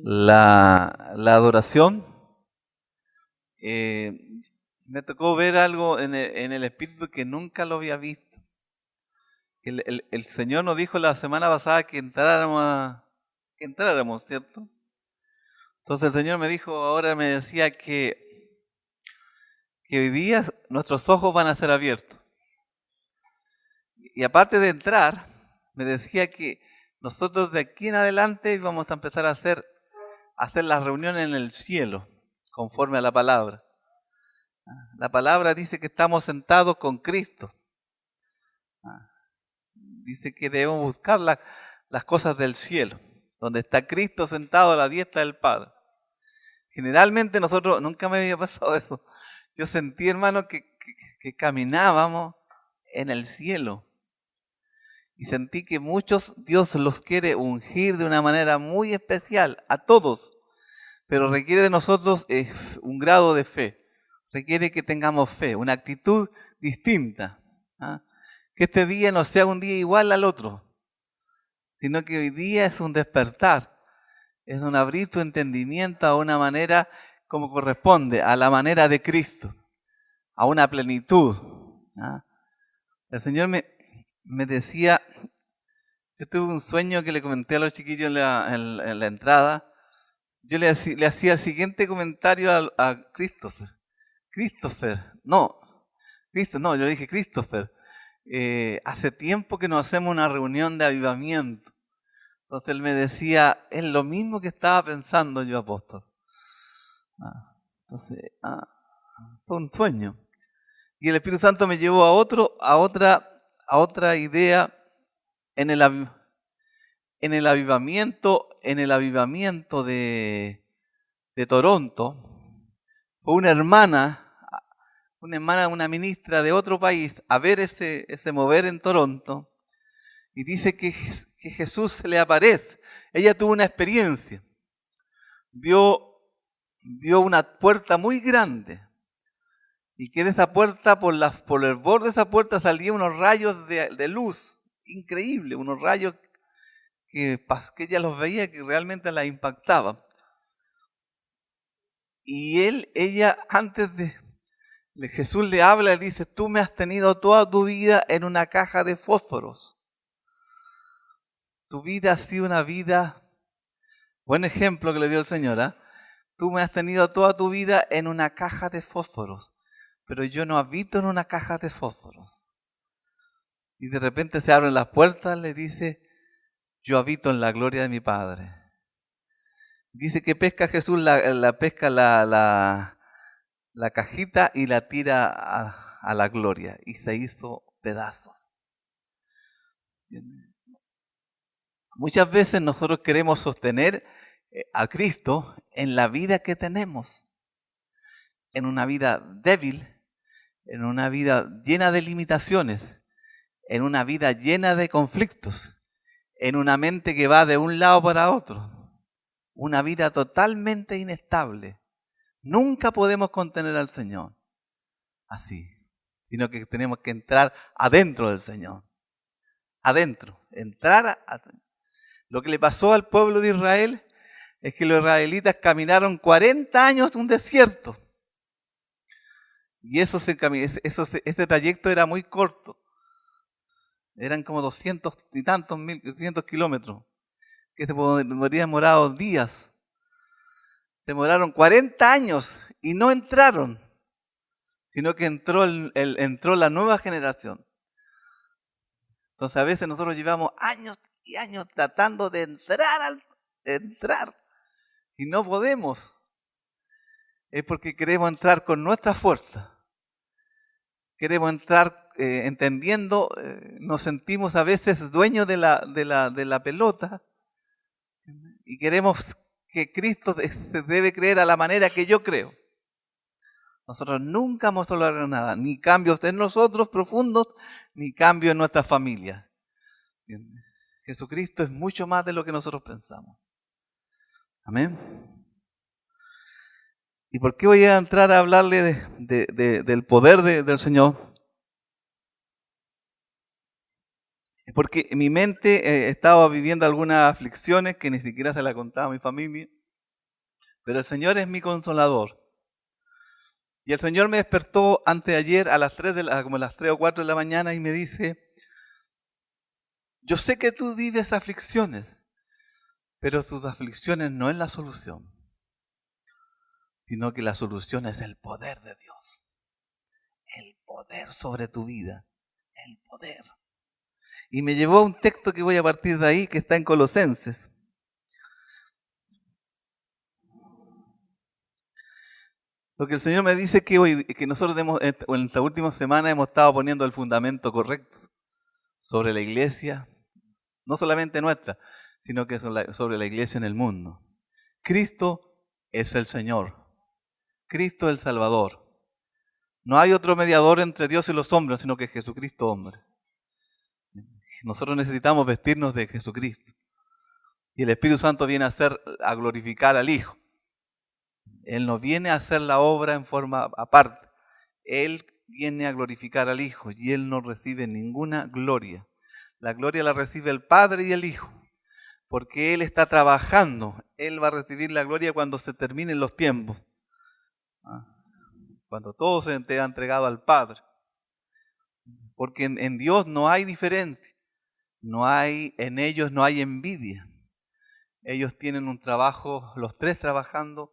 la adoración, eh, me tocó ver algo en el Espíritu que nunca lo había visto. El Señor nos dijo la semana pasada que entráramos, ¿cierto? Entonces el Señor me dijo, ahora me decía que hoy día nuestros ojos van a ser abiertos. Y aparte de entrar, me decía que nosotros de aquí en adelante íbamos a empezar a hacer las reuniones en el cielo, conforme a la palabra. La palabra dice que estamos sentados con Cristo. Dice que debemos buscar las cosas del cielo, donde está Cristo sentado a la diestra del Padre. Generalmente nosotros, nunca me había pasado eso. Yo sentí, hermano, que caminábamos en el cielo. Y sentí que muchos Dios los quiere ungir de una manera muy especial, a todos. Pero requiere de nosotros un grado de fe. Requiere que tengamos fe, una actitud distinta. ¿Ah? Que este día no sea un día igual al otro, sino que hoy día es un despertar. Es un abrir tu entendimiento a una manera como corresponde, a la manera de Cristo, a una plenitud. ¿Ah? El Señor me decía, yo tuve un sueño que le comenté a los chiquillos en la entrada. Yo le hacía el siguiente comentario a Christopher. Yo le dije Christopher. Hace tiempo que no hacemos una reunión de avivamiento. Entonces él me decía, es lo mismo que estaba pensando yo, apóstol. Entonces, fue un sueño. Y el Espíritu Santo me llevó a otra idea en el avivamiento de Toronto. Fue una ministra de otro país, a ver ese mover en Toronto. Y dice que Jesús se le aparece. Ella tuvo una experiencia. Vio una puerta muy grande. Y que de esa puerta, por el borde de esa puerta, salían unos rayos de luz. Increíble, unos rayos que ella los veía que realmente la impactaban. Y ella, antes de Jesús le habla y dice, tú me has tenido toda tu vida en una caja de fósforos. Tu vida ha sido una vida, buen ejemplo que le dio el Señor, ¿eh? Tú me has tenido toda tu vida en una caja de fósforos, pero yo no habito en una caja de fósforos. Y de repente se abren las puertas, le dice, yo habito en la gloria de mi Padre. Dice que pesca Jesús, pesca la cajita y la tira a la gloria y se hizo pedazos. Muchas veces nosotros queremos sostener a Cristo en la vida que tenemos, en una vida débil, en una vida llena de limitaciones, en una vida llena de conflictos, en una mente que va de un lado para otro, una vida totalmente inestable. Nunca podemos contener al Señor así, sino que tenemos que entrar adentro del Señor. Adentro, entrar a lo que le pasó al pueblo de Israel es que los israelitas caminaron 40 años en un desierto. Y ese trayecto era muy corto. Eran como 200 y tantos 200 kilómetros. Que se podrían demorar días. Demoraron 40 años y no entraron. Sino que entró la nueva generación. Entonces a veces nosotros llevamos años y años tratando de entrar. Y no podemos. Es porque queremos entrar con nuestra fuerza. Queremos entrar entendiendo, nos sentimos a veces dueños de la pelota y queremos que Cristo se debe creer a la manera que yo creo. Nosotros nunca vamos a lograr nada, ni cambios en nosotros profundos, ni cambios en nuestra familia. Jesucristo es mucho más de lo que nosotros pensamos. Amén. ¿Y por qué voy a entrar a hablarle del poder del Señor? porque en mi mente estaba viviendo algunas aflicciones que ni siquiera se las contaba a mi familia, pero el Señor es mi consolador. Y el Señor me despertó anteayer a las 3 como las 3 o 4 de la mañana y me dice: yo sé que tú vives aflicciones, pero tus aflicciones no es la solución, sino que la solución es el poder de Dios. El poder sobre tu vida, el poder. Y me llevó a un texto que voy a partir de ahí, que está en Colosenses. Lo que el Señor me dice que nosotros en esta última semana hemos estado poniendo el fundamento correcto sobre la iglesia, no solamente nuestra, sino que sobre la iglesia en el mundo. Cristo es el Señor. Cristo es el Salvador. No hay otro mediador entre Dios y los hombres, sino que Jesucristo hombre. Nosotros necesitamos vestirnos de Jesucristo. Y el Espíritu Santo viene a glorificar al Hijo. Él no viene a hacer la obra en forma aparte. Él viene a glorificar al Hijo y Él no recibe ninguna gloria. La gloria la recibe el Padre y el Hijo, porque Él está trabajando. Él va a recibir la gloria cuando se terminen los tiempos. Cuando todo se te ha entregado al Padre. Porque en Dios no hay diferencia. En ellos no hay envidia. Ellos tienen un trabajo, los tres trabajando,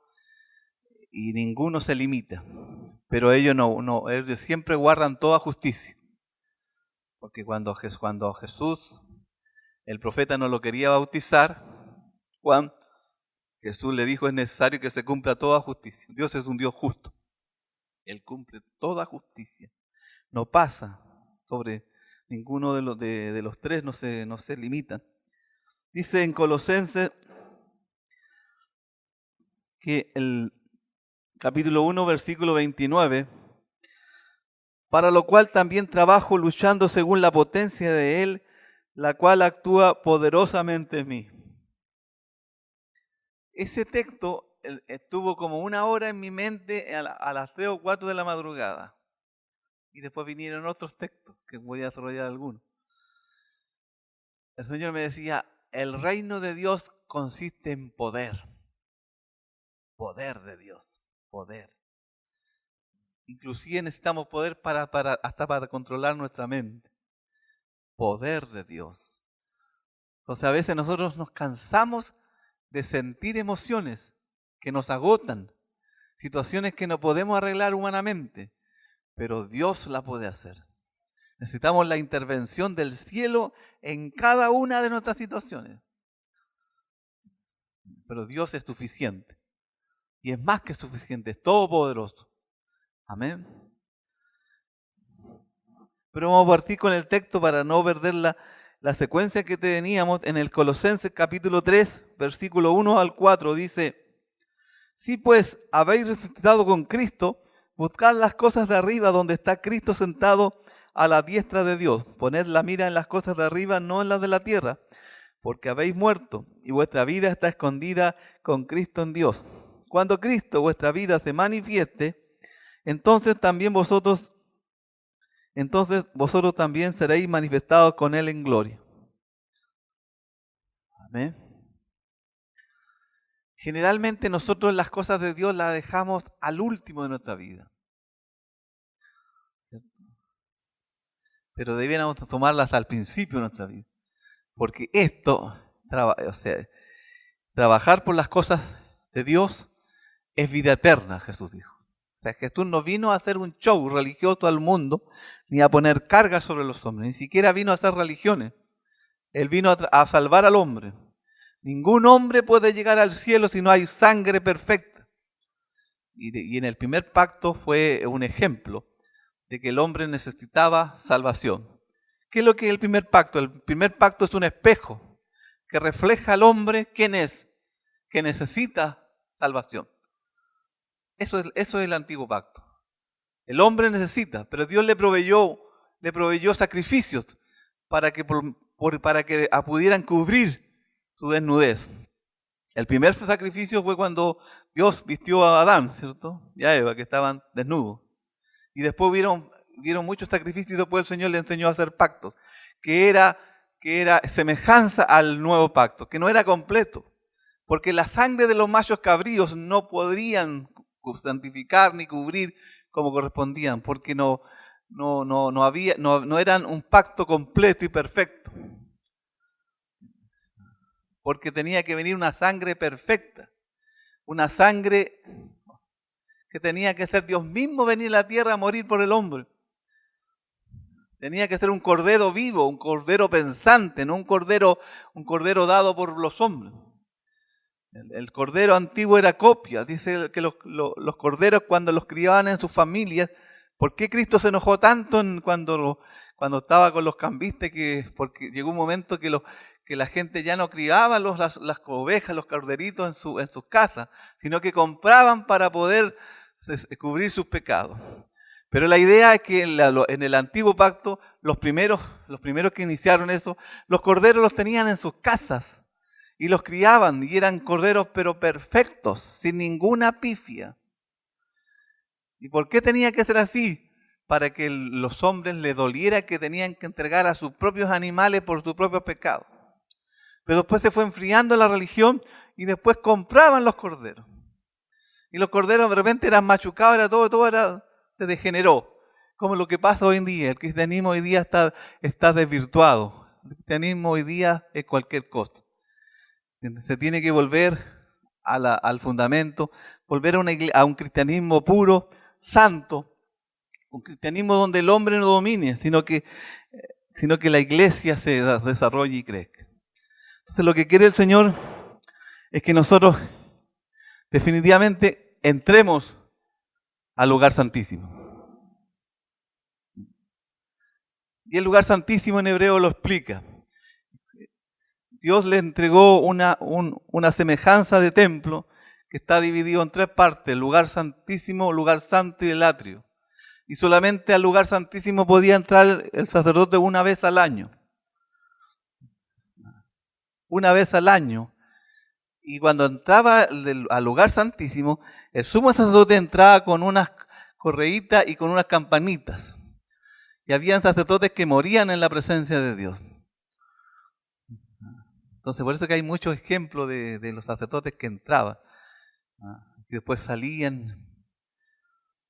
y ninguno se limita. Pero ellos ellos siempre guardan toda justicia. Porque cuando Jesús, el profeta, no lo quería bautizar, Juan, Jesús le dijo: es necesario que se cumpla toda justicia. Dios es un Dios justo. Él cumple toda justicia. No pasa sobre ninguno de los tres, no se limitan. Dice en Colosenses que el capítulo 1, versículo 29, para lo cual también trabajo luchando según la potencia de Él, la cual actúa poderosamente en mí. Ese texto estuvo como una hora en mi mente a las 3 o 4 de la madrugada. Y después vinieron otros textos, que voy a desarrollar algunos. El Señor me decía: el reino de Dios consiste en poder. Poder de Dios, poder. Inclusive necesitamos poder hasta para controlar nuestra mente. Poder de Dios. Entonces a veces nosotros nos cansamos de sentir emociones que nos agotan, situaciones que no podemos arreglar humanamente, pero Dios la puede hacer. Necesitamos la intervención del cielo en cada una de nuestras situaciones. Pero Dios es suficiente. Y es más que suficiente, es todopoderoso. Amén. Pero vamos a partir con el texto para no perder la secuencia que teníamos en el Colosenses capítulo 3, versículo 1 al 4. Dice: si pues habéis resucitado con Cristo, buscad las cosas de arriba donde está Cristo sentado a la diestra de Dios. Poned la mira en las cosas de arriba, no en las de la tierra, porque habéis muerto y vuestra vida está escondida con Cristo en Dios. Cuando Cristo, vuestra vida, se manifieste, entonces vosotros también seréis manifestados con Él en gloria. Amén. Generalmente nosotros las cosas de Dios las dejamos al último de nuestra vida. ¿Cierto? Pero debiéramos tomarlas al principio de nuestra vida. Porque trabajar por las cosas de Dios es vida eterna, Jesús dijo. O sea, Jesús no vino a hacer un show religioso al mundo, ni a poner cargas sobre los hombres, ni siquiera vino a hacer religiones. Él vino a salvar al hombre. Ningún hombre puede llegar al cielo si no hay sangre perfecta. Y en el primer pacto fue un ejemplo de que el hombre necesitaba salvación. ¿Qué es lo que es el primer pacto? El primer pacto es un espejo que refleja al hombre quién es, que necesita salvación. Eso es el antiguo pacto. El hombre necesita, pero Dios le proveyó sacrificios para que pudieran cubrir su desnudez. El primer sacrificio fue cuando Dios vistió a Adán, ¿cierto? Y a Eva, que estaban desnudos. Y después vieron muchos sacrificios y después el Señor le enseñó a hacer pactos, que era que era semejanza al nuevo pacto, que no era completo, porque la sangre de los machos cabríos no podrían santificar ni cubrir como correspondían, porque no eran un pacto completo y perfecto, porque tenía que venir una sangre perfecta, una sangre que tenía que ser Dios mismo venir a la tierra a morir por el hombre. Tenía que ser un cordero vivo, un cordero pensante, no un cordero dado por los hombres. El cordero antiguo era copia. Dice que los corderos cuando los criaban en sus familias, ¿por qué Cristo se enojó tanto cuando estaba con los cambistas? Porque llegó un momento que la gente ya no criaba las ovejas, los corderitos en sus casas, sino que compraban para poder cubrir sus pecados. Pero la idea es que en el antiguo pacto, los primeros que iniciaron eso, los corderos los tenían en sus casas y los criaban, y eran corderos pero perfectos, sin ninguna pifia. ¿Y por qué tenía que ser así? Para que los hombres les doliera que tenían que entregar a sus propios animales por sus propios pecados. Pero después se fue enfriando la religión y después compraban los corderos. Y los corderos de repente eran machucados, se degeneró. Como lo que pasa hoy en día. El cristianismo hoy día está desvirtuado. El cristianismo hoy día es cualquier cosa. Se tiene que volver al fundamento, volver a un cristianismo puro, santo, un cristianismo donde el hombre no domine, sino que la iglesia se desarrolle y crezca. Entonces lo que quiere el Señor es que nosotros definitivamente entremos al lugar santísimo. Y el lugar santísimo en hebreo lo explica. Dios le entregó una semejanza de templo que está dividido en tres partes: el lugar santísimo, el lugar santo y el atrio. Y solamente al lugar santísimo podía entrar el sacerdote una vez al año. Una vez al año. Y cuando entraba al lugar santísimo, el sumo sacerdote entraba con unas correitas y con unas campanitas. Y habían sacerdotes que morían en la presencia de Dios. Entonces, por eso que hay muchos ejemplos de los sacerdotes que entraban, y después salían,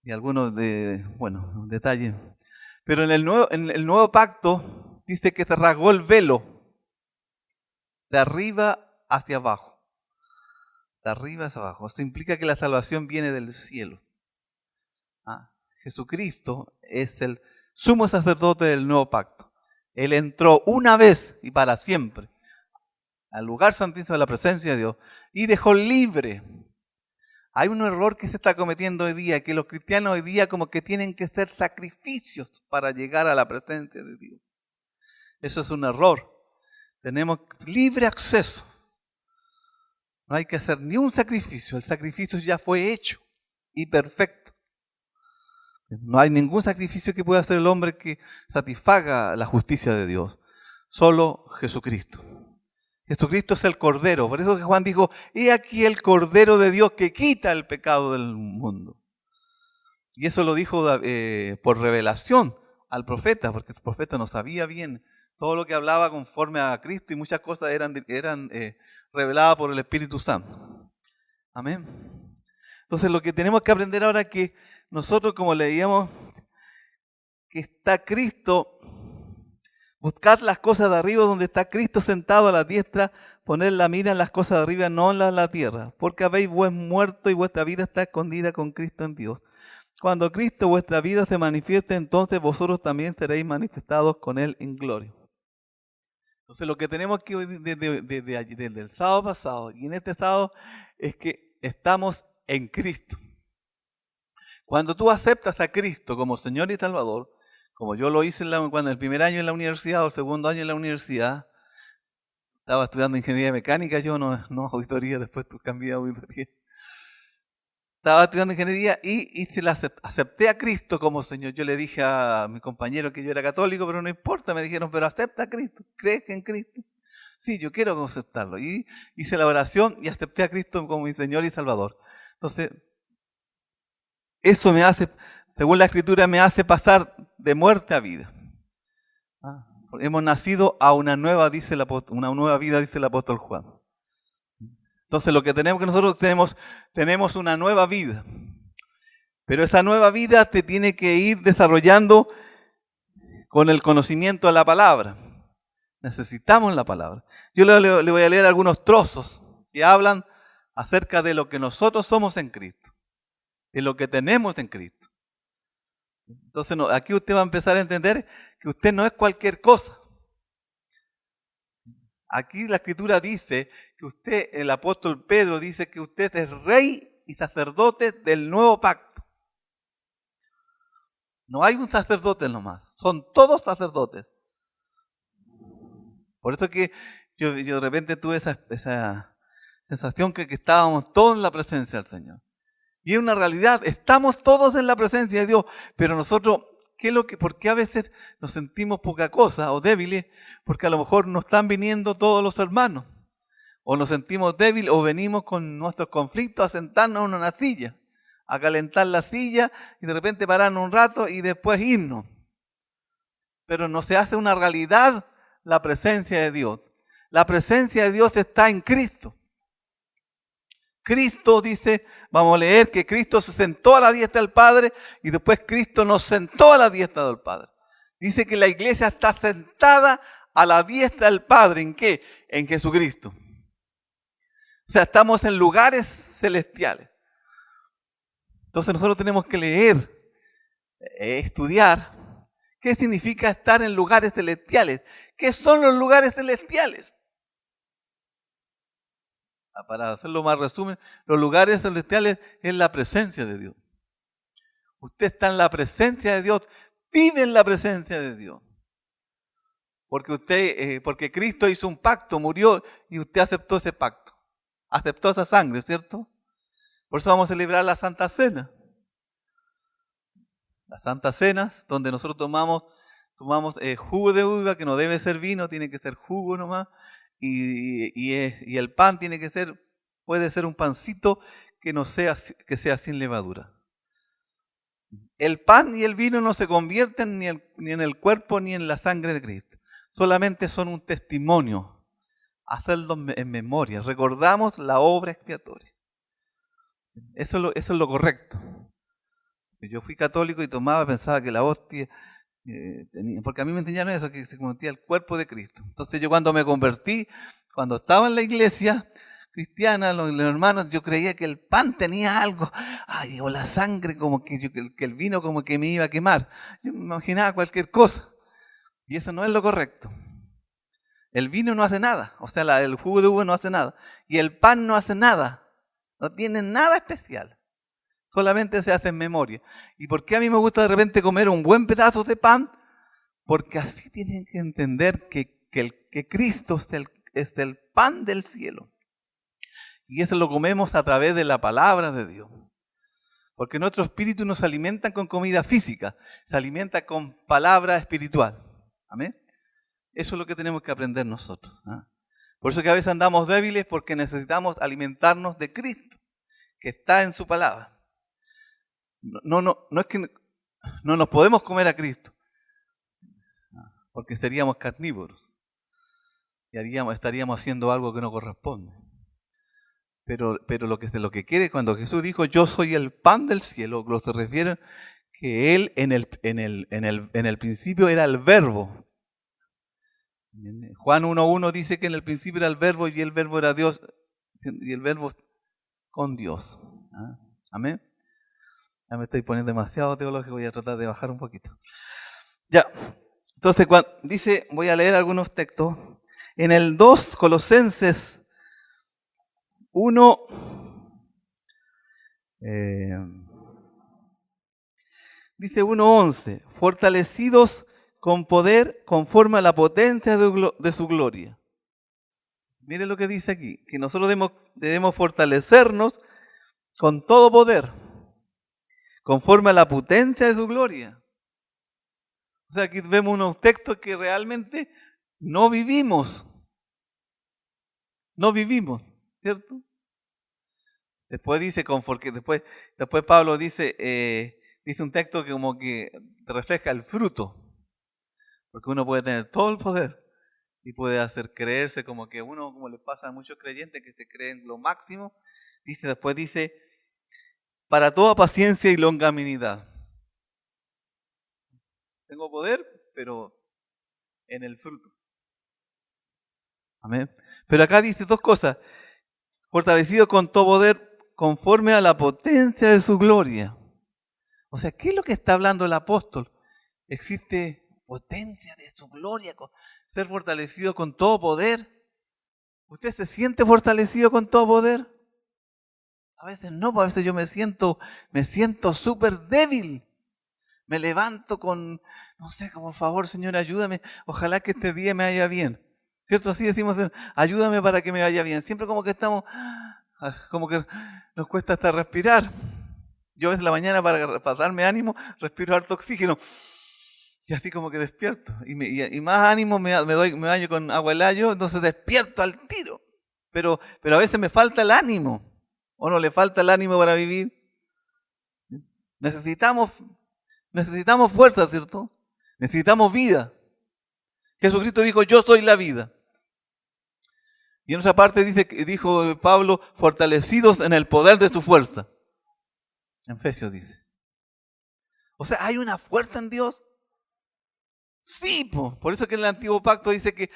y algunos detalles. Pero en el nuevo pacto dice que se rasgó el velo de arriba hacia abajo. De arriba hacia abajo. Esto implica que la salvación viene del cielo. Jesucristo es el sumo sacerdote del nuevo pacto. Él entró una vez y para siempre al lugar santísimo de la presencia de Dios y dejó libre. Hay un error que se está cometiendo hoy día, que los cristianos hoy día como que tienen que hacer sacrificios para llegar a la presencia de Dios. Eso es un error. Tenemos libre acceso. No hay que hacer ni un sacrificio. El sacrificio ya fue hecho y perfecto. No hay ningún sacrificio que pueda hacer el hombre que satisfaga la justicia de Dios. Solo Jesucristo. Jesucristo es el Cordero. Por eso que Juan dijo: he aquí el Cordero de Dios que quita el pecado del mundo. Y eso lo dijo por revelación al profeta, porque el profeta no sabía bien todo lo que hablaba conforme a Cristo, y muchas cosas eran reveladas por el Espíritu Santo. Amén. Entonces lo que tenemos que aprender ahora es que nosotros, como leíamos, que está Cristo, buscad las cosas de arriba donde está Cristo sentado a la diestra, poned la mira en las cosas de arriba, no en la tierra, porque habéis muerto y vuestra vida está escondida con Cristo en Dios. Cuando Cristo vuestra vida se manifieste, entonces vosotros también seréis manifestados con Él en gloria. Entonces lo que tenemos que desde el sábado pasado y en este sábado es que estamos en Cristo. Cuando tú aceptas a Cristo como Señor y Salvador, como yo lo hice cuando el primer año en la universidad o el segundo año en la universidad, estaba estudiando ingeniería mecánica, yo no auditoría, después tú cambié a auditoría. Estaba estudiando ingeniería y acepté a Cristo como Señor. Yo le dije a mi compañero que yo era católico, pero no importa, me dijeron, pero acepta a Cristo, ¿crees en Cristo? Sí, yo quiero aceptarlo. Y hice la oración y acepté a Cristo como mi Señor y Salvador. Entonces, eso me hace, según la Escritura, me hace pasar de muerte a vida. Hemos nacido a una nueva, una nueva vida, dice el apóstol Juan. Entonces lo que tenemos que nosotros tenemos una nueva vida. Pero esa nueva vida te tiene que ir desarrollando con el conocimiento de la palabra. Necesitamos la palabra. Yo le voy a leer algunos trozos que hablan acerca de lo que nosotros somos en Cristo, de lo que tenemos en Cristo. Entonces aquí usted va a empezar a entender que usted no es cualquier cosa. Aquí la Escritura dice que usted, el apóstol Pedro dice que usted es rey y sacerdote del nuevo pacto. No hay un sacerdote nomás, son todos sacerdotes. Por eso que yo de repente tuve esa sensación que estábamos todos en la presencia del Señor. Y es una realidad, estamos todos en la presencia de Dios, pero nosotros, ¿por qué a veces nos sentimos poca cosa o débiles? Porque a lo mejor no están viniendo todos los hermanos, o nos sentimos débiles, o venimos con nuestros conflictos a sentarnos en una silla, a calentar la silla y de repente pararnos un rato y después irnos. Pero no se hace una realidad la presencia de Dios. La presencia de Dios está en Cristo. Cristo dice, vamos a leer que Cristo se sentó a la diestra del Padre y después Cristo nos sentó a la diestra del Padre. Dice que la iglesia está sentada a la diestra del Padre. ¿En qué? En Jesucristo. O sea, estamos en lugares celestiales. Entonces nosotros tenemos que leer, estudiar, qué significa estar en lugares celestiales. ¿Qué son los lugares celestiales? Para hacerlo más resumen, los lugares celestiales es la presencia de Dios. Usted está en la presencia de Dios, vive en la presencia de Dios. Porque Cristo hizo un pacto, murió y usted aceptó ese pacto. Aceptó esa sangre, ¿cierto? Por eso vamos a celebrar la Santa Cena. La Santa Cena, donde nosotros tomamos jugo de uva, que no debe ser vino, tiene que ser jugo nomás. Y el pan puede ser un pancito que sea sin levadura. El pan y el vino no se convierten ni en el cuerpo ni en la sangre de Cristo. Solamente son un testimonio. Hacerlo en memoria. Recordamos la obra expiatoria. Eso es lo correcto. Yo fui católico y pensaba que la hostia porque a mí me enseñaron eso, que se convertía el cuerpo de Cristo. Entonces yo cuando me convertí, cuando estaba en la iglesia cristiana, los hermanos, yo creía que el pan tenía algo, o la sangre, como que el vino como que me iba a quemar. Yo me imaginaba cualquier cosa. Y eso no es lo correcto. El vino no hace nada, o sea, el jugo de uva no hace nada. Y el pan no hace nada, no tiene nada especial. Solamente se hace en memoria. ¿Y por qué a mí me gusta de repente comer un buen pedazo de pan? Porque así tienen que entender que Cristo es el pan del cielo. Y eso lo comemos a través de la palabra de Dios. Porque nuestro espíritu no se alimenta con comida física, se alimenta con palabra espiritual. Amén. Eso es lo que tenemos que aprender nosotros. Por eso que a veces andamos débiles, porque necesitamos alimentarnos de Cristo, que está en su palabra. No es que no nos podemos comer a Cristo, porque seríamos carnívoros y estaríamos haciendo algo que no corresponde. Pero lo que quiere, cuando Jesús dijo, yo soy el pan del cielo, lo se refiere que Él en el principio era el verbo. Juan 1:1 dice que en el principio era el verbo y el verbo era Dios, y el verbo con Dios. Amén. Ya me estoy poniendo demasiado teológico, voy a tratar de bajar un poquito. Ya, entonces voy a leer algunos textos. En el 2, Colosenses 1, dice 1:11, fortalecidos con poder conforme a la potencia de su gloria. Mire lo que dice aquí, que nosotros debemos fortalecernos con todo poder, conforme a la potencia de su gloria. O sea, aquí vemos unos textos que realmente no vivimos. No vivimos, ¿cierto? Después dice, después Pablo dice un texto que como que refleja el fruto. Porque uno puede tener todo el poder y puede hacer creerse como que uno, como le pasa a muchos creyentes que se creen lo máximo. Después dice, para toda paciencia y longanimidad. Tengo poder, pero en el fruto. Amén. Pero acá dice dos cosas. Fortalecido con todo poder conforme a la potencia de su gloria. O sea, ¿qué es lo que está hablando el apóstol? Existe potencia de su gloria, ser fortalecido con todo poder. ¿Usted se siente fortalecido con todo poder? A veces no, a veces yo me siento súper débil. Me levanto con, no sé, como por favor, Señor, ayúdame. Ojalá que este día me vaya bien. ¿Cierto? Así decimos, ayúdame para que me vaya bien. Siempre como que estamos, como que nos cuesta hasta respirar. Yo a veces la mañana para darme ánimo, respiro harto oxígeno. Y así como que despierto. Y más ánimo me baño con agua helayo, entonces despierto al tiro. Pero a veces me falta el ánimo. ¿O no le falta el ánimo para vivir? Necesitamos fuerza, ¿cierto? Necesitamos vida. Jesucristo dijo, yo soy la vida. Y en otra parte dijo Pablo, fortalecidos en el poder de su fuerza. En Efesios dice. O sea, ¿hay una fuerza en Dios? Sí, por eso que en el Antiguo Pacto dice que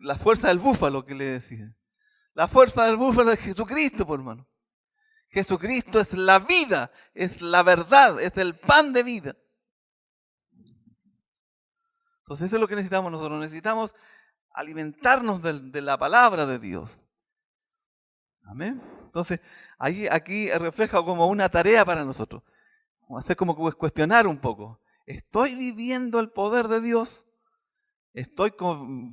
la fuerza del búfalo que le decía. La fuerza del búfalo es Jesucristo, por hermano. Jesucristo es la vida, es la verdad, es el pan de vida. Entonces eso es lo que necesitamos nosotros. Necesitamos alimentarnos de la palabra de Dios. Amén. Entonces, aquí refleja como una tarea para nosotros. Hacer como cuestionar un poco. ¿Estoy viviendo el poder de Dios? ¿Estoy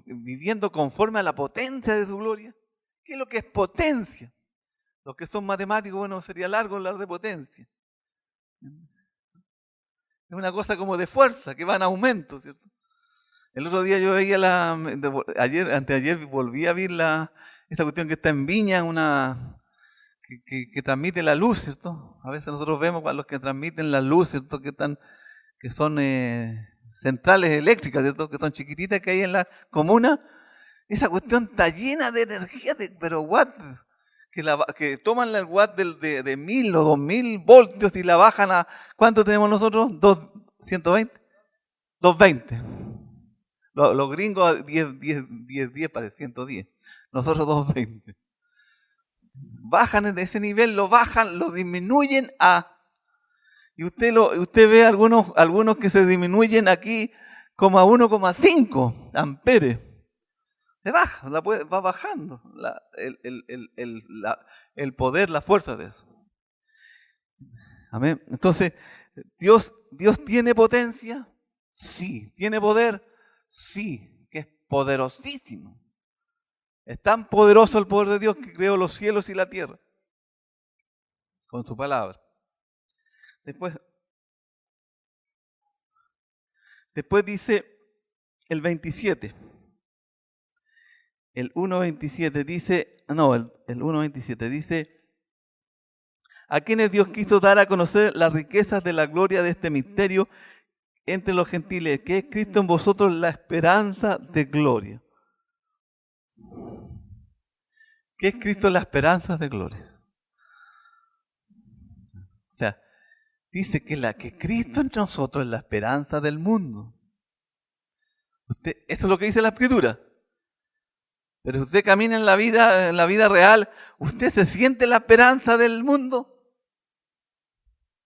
viviendo conforme a la potencia de su gloria? ¿Qué es lo que es potencia? Los que son matemáticos, bueno, sería largo hablar de potencia. Es una cosa como de fuerza, que va en aumento, ¿cierto? El otro día yo veía anteayer volví a ver esa cuestión que está en Viña, que transmite la luz, ¿cierto? A veces nosotros vemos a los que transmiten la luz, ¿cierto? Que son centrales eléctricas, ¿cierto? Que son chiquititas que hay en la comuna. Esa cuestión está llena de energía, pero watts, que toman el watt de 1000 o 2000 voltios y la bajan a, ¿cuánto tenemos nosotros? 120, 220. Los gringos 10 parece, 110. Nosotros 220. Bajan de ese nivel, lo disminuyen a... Y usted ve algunos que se disminuyen aquí como a 1,5 amperes. Se baja, va bajando el poder, la fuerza de eso. Amén. Entonces, ¿Dios tiene potencia? Sí. ¿Tiene poder? Sí, que es poderosísimo. Es tan poderoso el poder de Dios que creó los cielos y la tierra con su palabra. Después dice el 27. El 1.27 dice, el 1.27 dice, a quienes Dios quiso dar a conocer las riquezas de la gloria de este misterio entre los gentiles, que es Cristo en vosotros la esperanza de gloria. ¿Qué es Cristo la esperanza de gloria? O sea, dice que Cristo entre nosotros es la esperanza del mundo. Eso es lo que dice la Escritura. Pero usted camina en la vida real, ¿usted se siente la esperanza del mundo?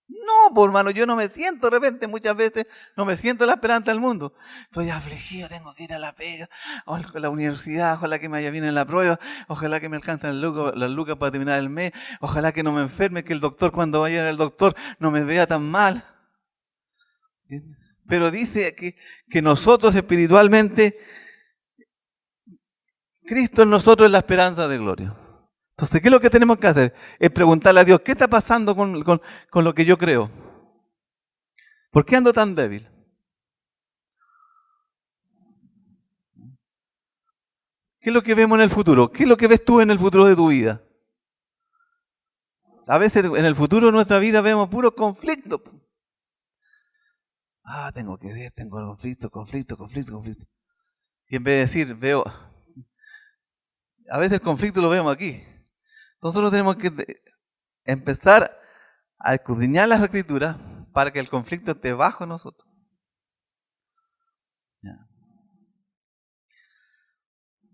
No, por hermano, yo no me siento de repente, muchas veces no me siento la esperanza del mundo. Estoy afligido, tengo que ir a la pega, o a la universidad, ojalá que me vaya bien en la prueba, ojalá que me alcancen las lucas para terminar el mes, ojalá que no me enferme, que el doctor cuando vaya al doctor no me vea tan mal. Pero dice que nosotros espiritualmente, Cristo en nosotros es la esperanza de gloria. Entonces, ¿qué es lo que tenemos que hacer? Es preguntarle a Dios, ¿qué está pasando con lo que yo creo? ¿Por qué ando tan débil? ¿Qué es lo que vemos en el futuro? ¿Qué es lo que ves tú en el futuro de tu vida? A veces en el futuro de nuestra vida vemos puros conflictos. tengo conflicto. Y en vez de decir, a veces el conflicto lo vemos aquí. Nosotros tenemos que empezar a escudriñar las Escrituras para que el conflicto esté bajo nosotros. Ya.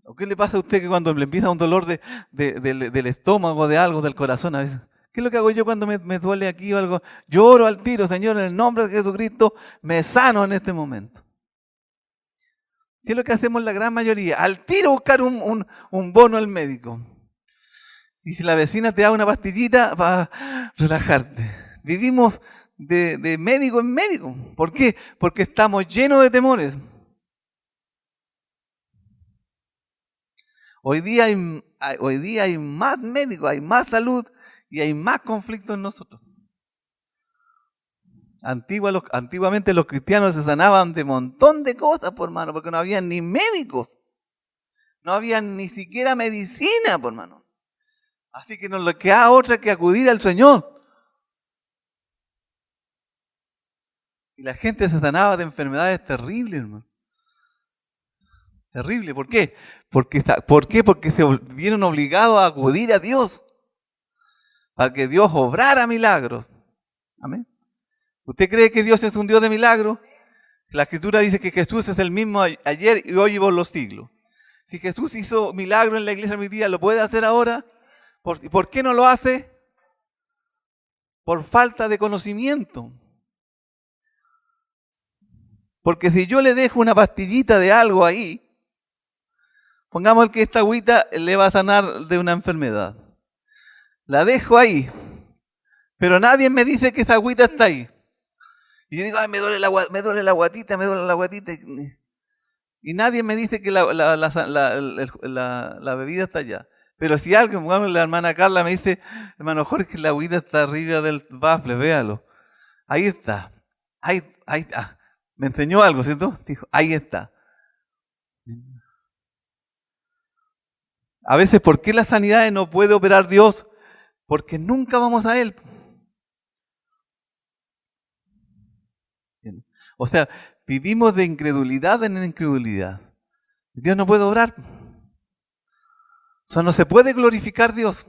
¿O qué le pasa a usted que cuando le empieza un dolor del estómago, de algo, del corazón a veces? ¿Qué es lo que hago yo cuando me duele aquí o algo? Lloro al tiro, Señor, en el nombre de Jesucristo, me sano en este momento. ¿Qué es lo que hacemos la gran mayoría? Al tiro buscar un bono al médico. Y si la vecina te da una pastillita, va a relajarte. Vivimos de médico en médico. ¿Por qué? Porque estamos llenos de temores. Hoy día hay más médicos, hay más salud y hay más conflictos en nosotros. Antiguamente los cristianos se sanaban de un montón de cosas, por hermano, porque no había ni médicos. No había ni siquiera medicina, por hermano. Así que no le queda otra que acudir al Señor. Y la gente se sanaba de enfermedades terribles, hermano. Terrible. ¿Por qué? Porque se vieron obligados a acudir a Dios. Para que Dios obrara milagros. Amén. ¿Usted cree que Dios es un Dios de milagros? La Escritura dice que Jesús es el mismo ayer y hoy y por los siglos. Si Jesús hizo milagros en la iglesia hoy día, ¿lo puede hacer ahora? ¿Por qué no lo hace? Por falta de conocimiento. Porque si yo le dejo una pastillita de algo ahí, pongamos que esta agüita le va a sanar de una enfermedad. La dejo ahí, pero nadie me dice que esa agüita está ahí. Y yo digo, me duele la guatita. Y nadie me dice que la bebida está allá. Pero si alguien, pongamos la hermana Carla, me dice, hermano Jorge, la agüita está arriba del bafle, véalo. Ahí está. Ahí está. Me enseñó algo, ¿cierto? Dijo, ahí está. A veces, ¿por qué las sanidades no puede operar Dios? Porque nunca vamos a Él. O sea, vivimos de incredulidad en incredulidad. Dios no puede obrar. O sea, no se puede glorificar Dios.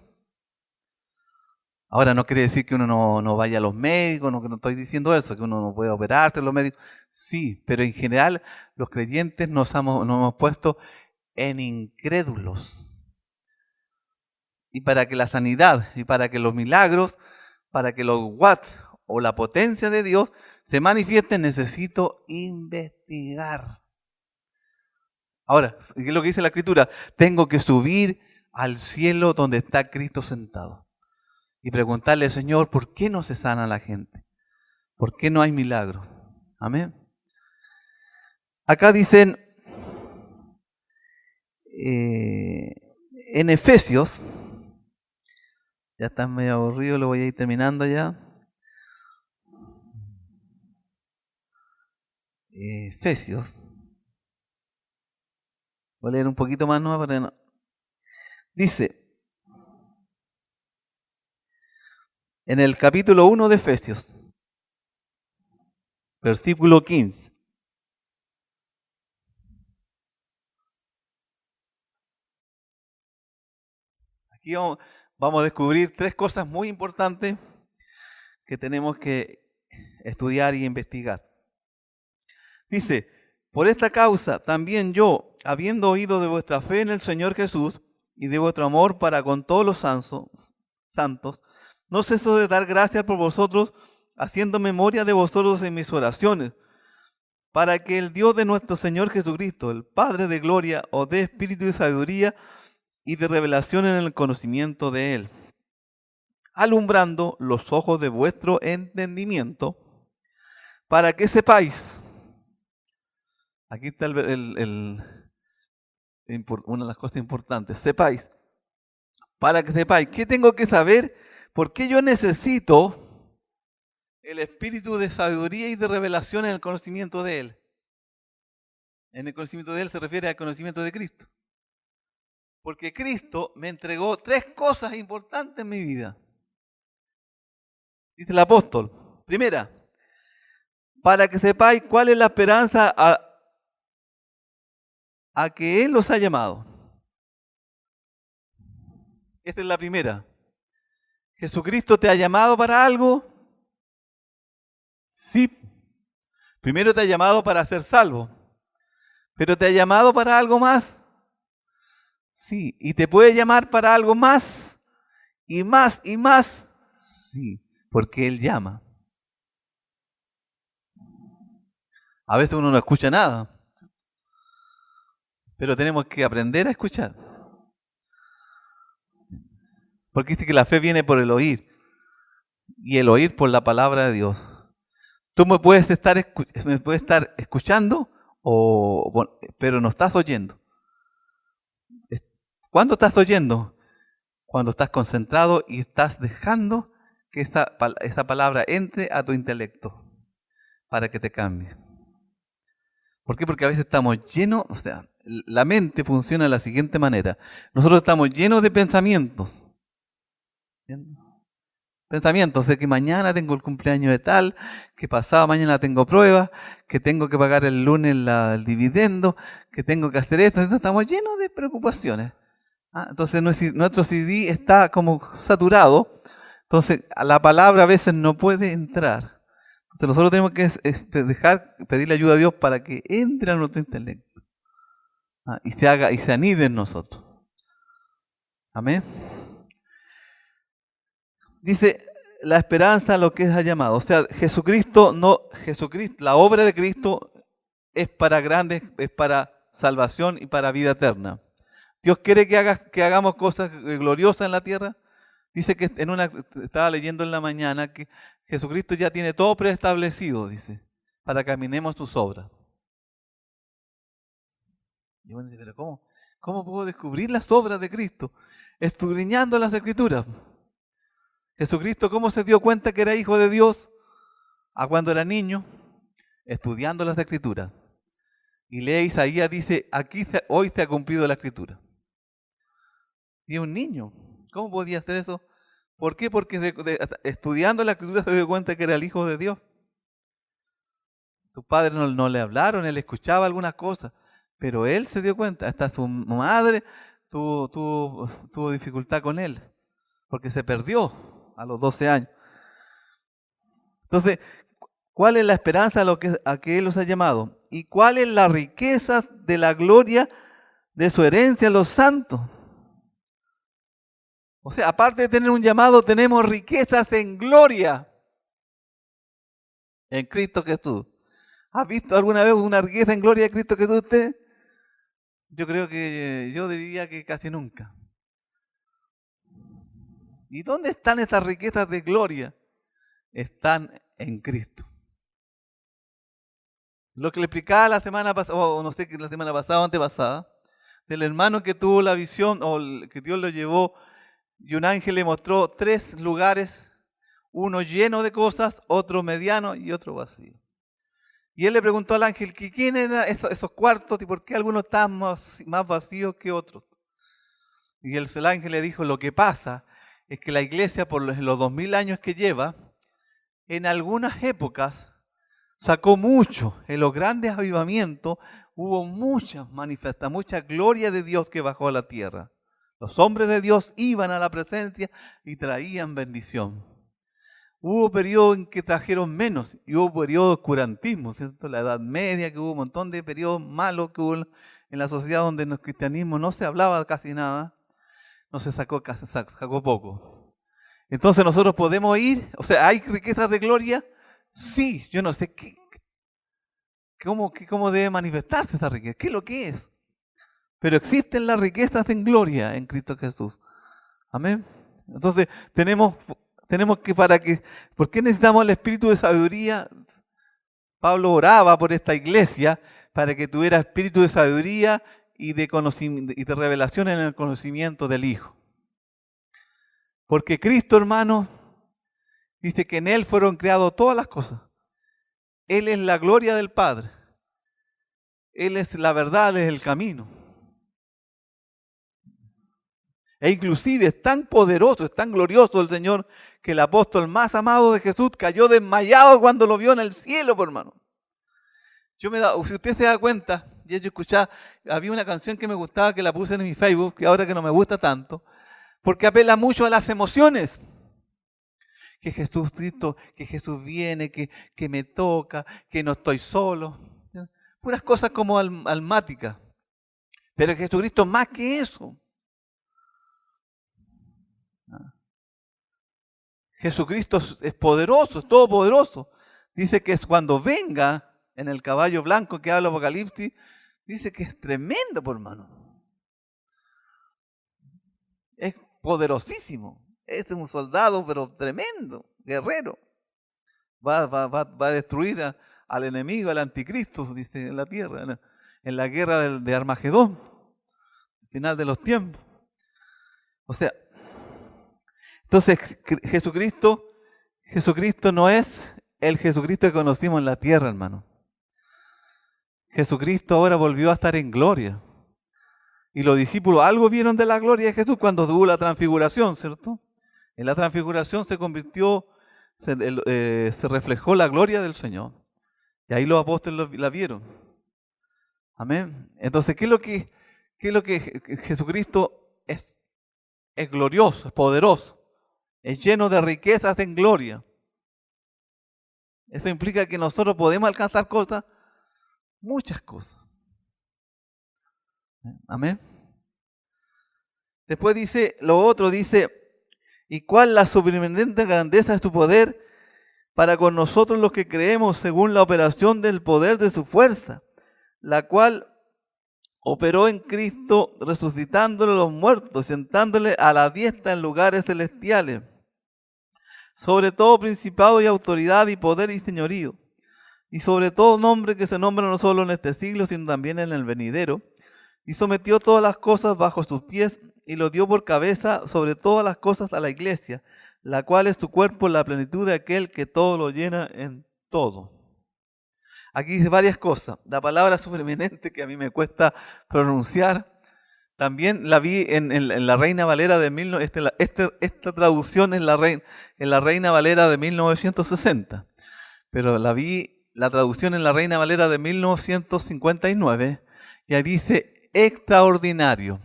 Ahora no quiere decir que uno no vaya a los médicos, no estoy diciendo eso, que uno no puede operarse en los médicos. Sí, pero en general los creyentes nos hemos puesto en incrédulos. Y para que la sanidad, y para que los milagros, para que los watts o la potencia de Dios se manifiesten, necesito investigar. Ahora, ¿qué es lo que dice la Escritura? Tengo que subir al cielo donde está Cristo sentado. Y preguntarle, Señor, ¿por qué no se sana la gente? ¿Por qué no hay milagro? Amén. Acá dicen, en Efesios, ya está medio aburrido, lo voy a ir terminando ya. Efesios. Voy a leer un poquito más, ¿no? Dice, en el capítulo 1 de Efesios, versículo 15. Aquí vamos a descubrir 3 cosas muy importantes que tenemos que estudiar y investigar. Dice, por esta causa también yo, habiendo oído de vuestra fe en el Señor Jesús y de vuestro amor para con todos los santos, no ceso de dar gracias por vosotros, haciendo memoria de vosotros en mis oraciones, para que el Dios de nuestro Señor Jesucristo, el Padre de gloria, os dé espíritu de sabiduría y de revelación en el conocimiento de Él, alumbrando los ojos de vuestro entendimiento, para que sepáis, aquí está una de las cosas importantes, para que sepáis, ¿qué tengo que saber? ¿Por qué yo necesito el espíritu de sabiduría y de revelación en el conocimiento de Él? En el conocimiento de Él se refiere al conocimiento de Cristo. Porque Cristo me entregó 3 cosas importantes en mi vida. Dice el apóstol. Primera, para que sepáis cuál es la esperanza a que Él los ha llamado. Esta es la primera. ¿Jesucristo te ha llamado para algo? Sí. Primero te ha llamado para ser salvo. ¿Pero te ha llamado para algo más? Sí. ¿Y te puede llamar para algo más? ¿Y más y más? Sí, porque Él llama. A veces uno no escucha nada, pero tenemos que aprender a escuchar. Porque dice que la fe viene por el oír, y el oír por la palabra de Dios. Tú me puedes estar escuchando, pero no estás oyendo. ¿Cuándo estás oyendo? Cuando estás concentrado y estás dejando que esa palabra entre a tu intelecto para que te cambie. ¿Por qué? Porque a veces estamos llenos, o sea, la mente funciona de la siguiente manera. Nosotros estamos llenos de pensamientos. Pensamientos de que mañana tengo el cumpleaños de tal, que pasado mañana tengo pruebas, que tengo que pagar el lunes el dividendo, que tengo que hacer esto. Entonces estamos llenos de preocupaciones. Entonces nuestro CD está como saturado. Entonces la palabra a veces no puede entrar. Entonces nosotros tenemos que pedirle ayuda a Dios para que entre a nuestro intelecto y se anide en nosotros. Amén. Dice la esperanza a lo que es llamado. O sea, Jesucristo, la obra de Cristo es para grandes, es para salvación y para vida eterna. Dios quiere que hagamos cosas gloriosas en la tierra. Dice que estaba leyendo en la mañana que Jesucristo ya tiene todo preestablecido, dice, para que caminemos sus obras. Y bueno, dice, pero ¿cómo puedo descubrir las obras de Cristo? Escudriñando las Escrituras. Jesucristo, ¿cómo se dio cuenta que era hijo de Dios? Cuando era niño, estudiando las Escrituras. Y lee Isaías, dice, hoy se ha cumplido la Escritura. Y es un niño. ¿Cómo podía hacer eso? ¿Por qué? Porque estudiando la Escritura se dio cuenta que era el hijo de Dios. Sus padres no le hablaron, él escuchaba algunas cosas, pero él se dio cuenta. Hasta su madre tuvo dificultad con él, porque se perdió a los 12 años. Entonces, ¿cuál es la esperanza a que Él los ha llamado? ¿Y cuál es la riqueza de la gloria de su herencia a los santos? O sea, aparte de tener un llamado, tenemos riquezas en gloria en Cristo Jesús. ¿Ha visto alguna vez una riqueza en gloria de Cristo Jesús usted? Yo diría que casi nunca. ¿Y dónde están estas riquezas de gloria? Están en Cristo. Lo que le explicaba la semana pasada, o no sé, la semana pasada o antepasada, del hermano que tuvo la visión, o que Dios lo llevó, y un ángel le mostró 3 lugares, uno lleno de cosas, otro mediano y otro vacío. Y él le preguntó al ángel que quién eran esos cuartos y por qué algunos estaban más vacíos que otros. Y el ángel le dijo, lo que pasa es que la iglesia, por los 2000 años que lleva, en algunas épocas sacó mucho. En los grandes avivamientos hubo muchas manifestaciones, mucha gloria de Dios que bajó a la tierra. Los hombres de Dios iban a la presencia y traían bendición. Hubo periodos en que trajeron menos y hubo periodos de oscurantismo, ¿cierto? La Edad Media, que hubo un montón de periodos malos que hubo en la sociedad donde en el cristianismo no se hablaba casi nada, no se sacó poco. Entonces nosotros podemos ir, o sea, ¿hay riquezas de gloria? Sí, yo no sé cómo debe manifestarse esa riqueza, qué es lo que es. Pero existen las riquezas en gloria en Cristo Jesús. Amén. Entonces tenemos que ¿por qué necesitamos el espíritu de sabiduría? Pablo oraba por esta iglesia para que tuviera espíritu de sabiduría y de conocimiento y de revelación en el conocimiento del Hijo. Porque Cristo, hermano, dice que en Él fueron creadas todas las cosas. Él es la gloria del Padre. Él es la verdad, Él es el camino. E inclusive es tan poderoso, es tan glorioso el Señor, que el apóstol más amado de Jesús cayó desmayado cuando lo vio en el cielo, por hermano. Si usted se da cuenta, y yo escuchaba, había una canción que me gustaba, que la puse en mi Facebook, que ahora que no me gusta tanto, porque apela mucho a las emociones. Que Jesucristo, que Jesús viene, que me toca, que no estoy solo. Puras cosas como almáticas. Pero Jesucristo más que eso. Jesucristo es poderoso, es todopoderoso. Dice que es cuando venga en el caballo blanco que habla Apocalipsis, dice que es tremendo, por hermano. Es poderosísimo. Es un soldado, pero tremendo, guerrero. Va a destruir al enemigo, al anticristo, dice, en la tierra, en la guerra de Armagedón, final de los tiempos. O sea, entonces Jesucristo no es el Jesucristo que conocimos en la tierra, hermano. Jesucristo ahora volvió a estar en gloria. Y los discípulos algo vieron de la gloria de Jesús cuando hubo la transfiguración, ¿cierto? En la transfiguración se reflejó la gloria del Señor. Y ahí los apóstoles la vieron. Amén. Entonces, ¿qué es lo que Jesucristo es? Es glorioso, es poderoso, es lleno de riquezas en gloria. Eso implica que nosotros podemos alcanzar cosas, muchas cosas. Amén. Después dice, ¿y cuál la sorprendente grandeza de tu poder para con nosotros los que creemos según la operación del poder de su fuerza, la cual operó en Cristo resucitándole a los muertos, sentándole a la diestra en lugares celestiales, sobre todo principado y autoridad y poder y señorío, y sobre todo nombre que se nombra no solo en este siglo, sino también en el venidero, y sometió todas las cosas bajo sus pies, y lo dio por cabeza sobre todas las cosas a la iglesia, la cual es su cuerpo, la plenitud de aquel que todo lo llena en todo. Aquí dice varias cosas. La palabra supereminente, que a mí me cuesta pronunciar, también la vi en la Reina Valera de esta traducción en la Reina Valera de 1960, pero la traducción en la Reina Valera de 1959, y ahí dice extraordinario.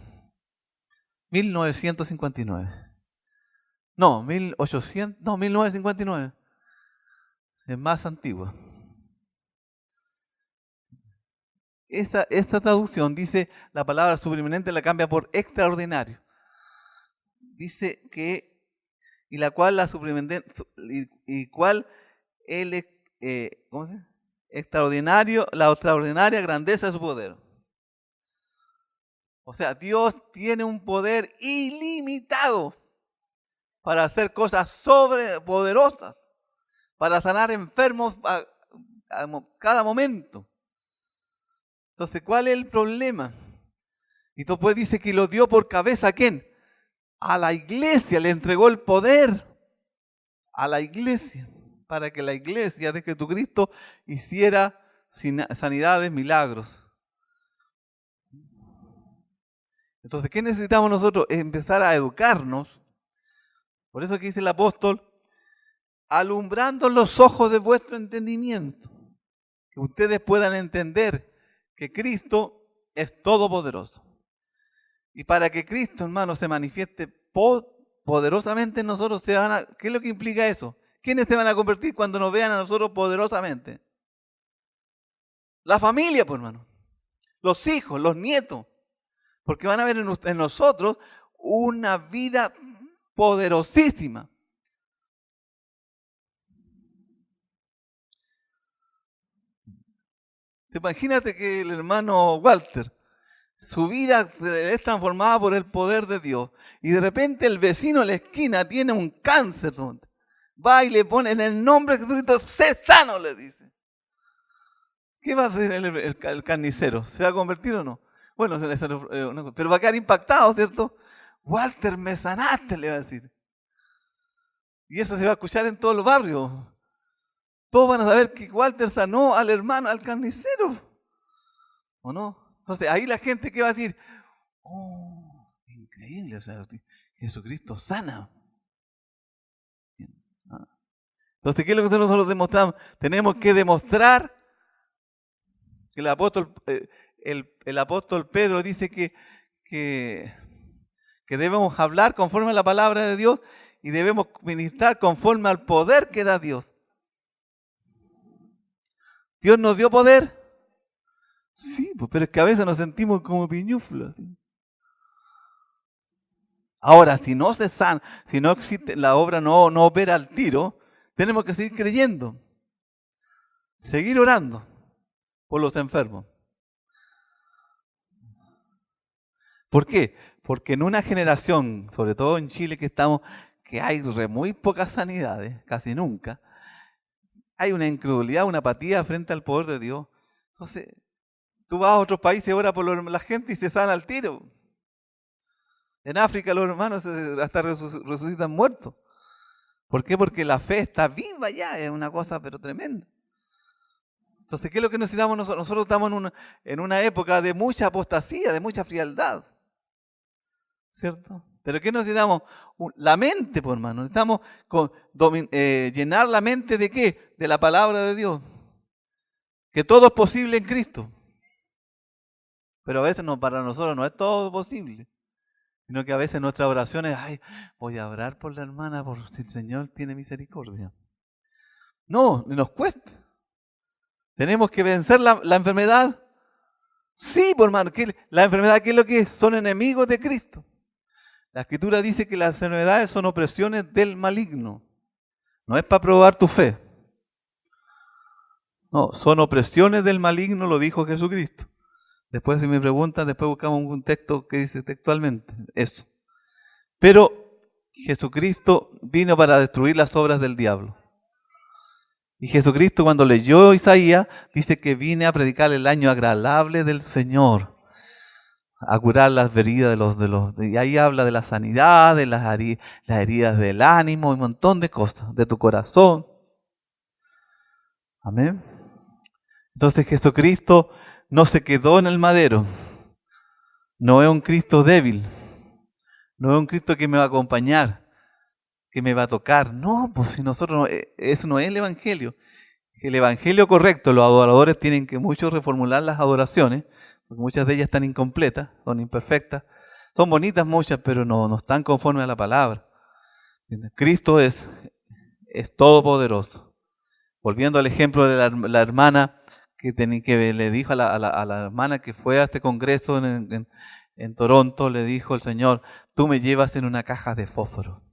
1959. No, 1959. Es más antigua. Esta traducción dice, la palabra supereminente la cambia por extraordinario. Dice que, y la cual la supereminente, y cual el, ¿cómo se dice? Extraordinario, la extraordinaria grandeza de su poder. O sea, Dios tiene un poder ilimitado para hacer cosas sobrepoderosas, para sanar enfermos a cada momento. Entonces, ¿cuál es el problema? Y después dice que lo dio por cabeza ¿a quién? A la iglesia, le entregó el poder a la iglesia, para que la iglesia de Jesucristo hiciera sanidades, milagros. Entonces, ¿qué necesitamos nosotros? Empezar a educarnos. Por eso que dice el apóstol, alumbrando los ojos de vuestro entendimiento, que ustedes puedan entender que Cristo es todopoderoso. Y para que Cristo, hermano, se manifieste poderosamente en nosotros, ¿qué es lo que implica eso? ¿Quiénes se van a convertir cuando nos vean a nosotros poderosamente? La familia, pues, hermano. Los hijos, los nietos. Porque van a ver en nosotros una vida poderosísima. Imagínate que el hermano Walter, su vida es transformada por el poder de Dios. Y de repente el vecino de la esquina tiene un cáncer. Va y le pone en el nombre de Jesucristo, sé sano, le dice. ¿Qué va a hacer el carnicero? ¿Se va a convertir o no? Bueno, pero va a quedar impactado, ¿cierto? Walter, me sanaste, le va a decir. Y eso se va a escuchar en todos los barrios. Todos van a saber que Walter sanó al hermano, al carnicero. ¿O no? Entonces ahí la gente que va a decir, oh, increíble, o sea, Jesucristo sana. Entonces, ¿qué es lo que nosotros demostramos? Tenemos que demostrar que el apóstol Pedro dice que debemos hablar conforme a la palabra de Dios y debemos ministrar conforme al poder que da Dios. ¿Dios nos dio poder? Sí, pues, pero es que a veces nos sentimos como piñuflas. ¿Sí? Ahora, si no se sana, si no existe, la obra no opera al tiro, tenemos que seguir creyendo, seguir orando por los enfermos. ¿Por qué? Porque en una generación, sobre todo en Chile que hay muy pocas sanidades, casi nunca, hay una incredulidad, una apatía frente al poder de Dios. Entonces, tú vas a otros países, ora por la gente y se sana al tiro. En África los hermanos hasta resucitan muertos. ¿Por qué? Porque la fe está viva ya, es una cosa pero tremenda. Entonces, ¿qué es lo que necesitamos nosotros? Nosotros estamos en una época de mucha apostasía, de mucha frialdad. ¿Cierto? ¿Pero qué necesitamos? La mente, pues hermano. Necesitamos llenar la mente ¿de qué? De la palabra de Dios. Que todo es posible en Cristo. Pero a veces para nosotros no es todo posible. Sino que a veces nuestras oraciones, voy a orar por la hermana por si el Señor tiene misericordia. No, nos cuesta. ¿Tenemos que vencer la enfermedad? Sí, por hermano. ¿La enfermedad qué es lo que es? Son enemigos de Cristo. La Escritura dice que las enfermedades son opresiones del maligno. No es para probar tu fe. No, son opresiones del maligno, lo dijo Jesucristo. Después si me preguntan, después buscamos un texto que dice textualmente eso. Pero Jesucristo vino para destruir las obras del diablo. Y Jesucristo cuando leyó Isaías, dice que vine a predicar el año agradable del Señor. A curar las heridas y ahí habla de la sanidad, de las heridas del ánimo, un montón de cosas, de tu corazón. Amén. Entonces Jesucristo no se quedó en el madero. No es un Cristo débil. No es un Cristo que me va a acompañar, que me va a tocar. No, pues si nosotros, eso no es el Evangelio. El Evangelio correcto, los adoradores tienen que mucho reformular las adoraciones, porque muchas de ellas están incompletas, son imperfectas. Son bonitas muchas, pero no están conformes a la palabra. Cristo es todopoderoso. Volviendo al ejemplo de la hermana que le dijo a la hermana que fue a este congreso en Toronto, le dijo el Señor, tú me llevas en una caja de fósforo.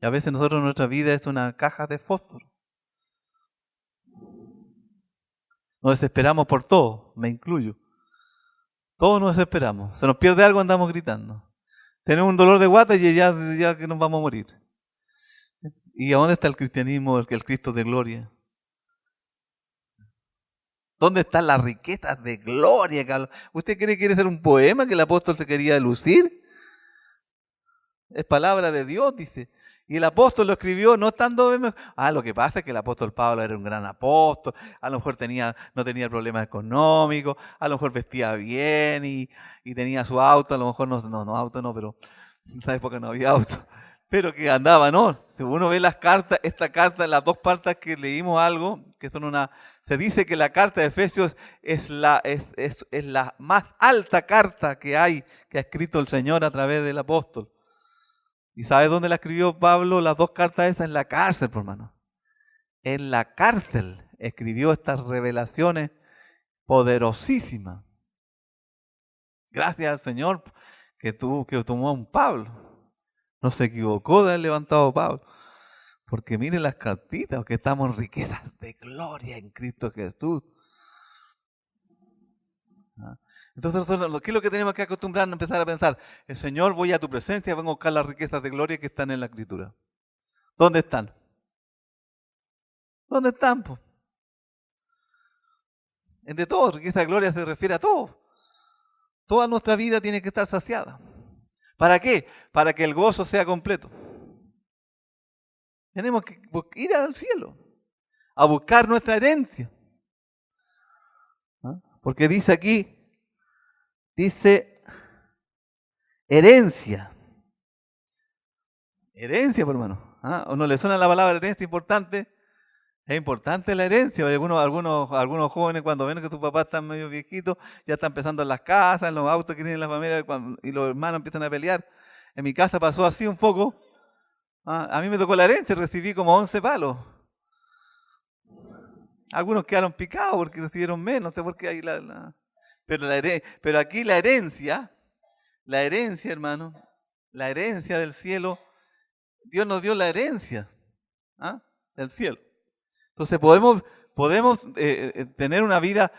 Y a veces nuestra vida es una caja de fósforo. Nos desesperamos por todo, me incluyo. Todos nos desesperamos. Se nos pierde algo, andamos gritando. Tenemos un dolor de guata y ya que nos vamos a morir. ¿Y a dónde está el cristianismo, el Cristo de gloria? ¿Dónde están las riquezas de gloria? ¿Usted cree que quiere ser un poema que el apóstol se quería lucir? Es palabra de Dios, dice. Y el apóstol lo escribió no estando... lo que pasa es que el apóstol Pablo era un gran apóstol, a lo mejor no tenía problemas económicos, a lo mejor vestía bien y tenía su auto, a lo mejor pero en esa época no había auto, pero que andaba, ¿no? Si uno ve las cartas, las dos cartas que leímos algo, que son se dice que la carta de Efesios es la más alta carta que ha escrito el Señor a través del apóstol. ¿Y sabes dónde la escribió Pablo? Las dos cartas esas en la cárcel, hermano. En la cárcel escribió estas revelaciones poderosísimas. Gracias al Señor que tomó a un Pablo. No se equivocó de haber levantado a Pablo. Porque miren las cartitas, que estamos en riquezas de gloria en Cristo Jesús. Entonces, ¿qué es lo que tenemos que acostumbrarnos a empezar a pensar? El Señor, voy a tu presencia y vengo a buscar las riquezas de gloria que están en la Escritura. ¿Dónde están? ¿Dónde están? Po? En de todo, riqueza de gloria se refiere a todo. Toda nuestra vida tiene que estar saciada. ¿Para qué? Para que el gozo sea completo. Tenemos que ir al cielo, a buscar nuestra herencia. Porque dice aquí, herencia. Herencia, por hermano. ¿Ah? ¿O no le suena la palabra herencia importante? Es importante la herencia. Algunos jóvenes cuando ven que sus papás están medio viejitos, ya están empezando en las casas, en los autos que tienen la familia y los hermanos empiezan a pelear. En mi casa pasó así un poco. A mí me tocó la herencia, recibí como 11 palos. Algunos quedaron picados porque recibieron menos, no sé por qué ahí Pero aquí la herencia, hermano, la herencia del cielo, Dios nos dio la herencia del cielo. Entonces podemos tener una vida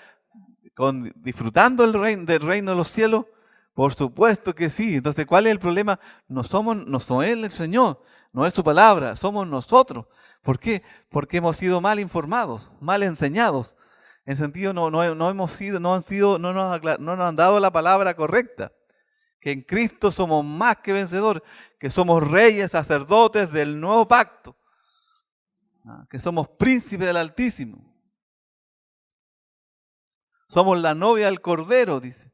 disfrutando del reino de los cielos. Por supuesto que sí. Entonces, ¿cuál es el problema? No somos Él el Señor, no es su palabra, somos nosotros. ¿Por qué? Porque hemos sido mal informados, mal enseñados. En sentido, no nos han dado la palabra correcta. Que en Cristo somos más que vencedores, que somos reyes, sacerdotes del nuevo pacto, que somos príncipes del Altísimo. Somos la novia del Cordero, dice.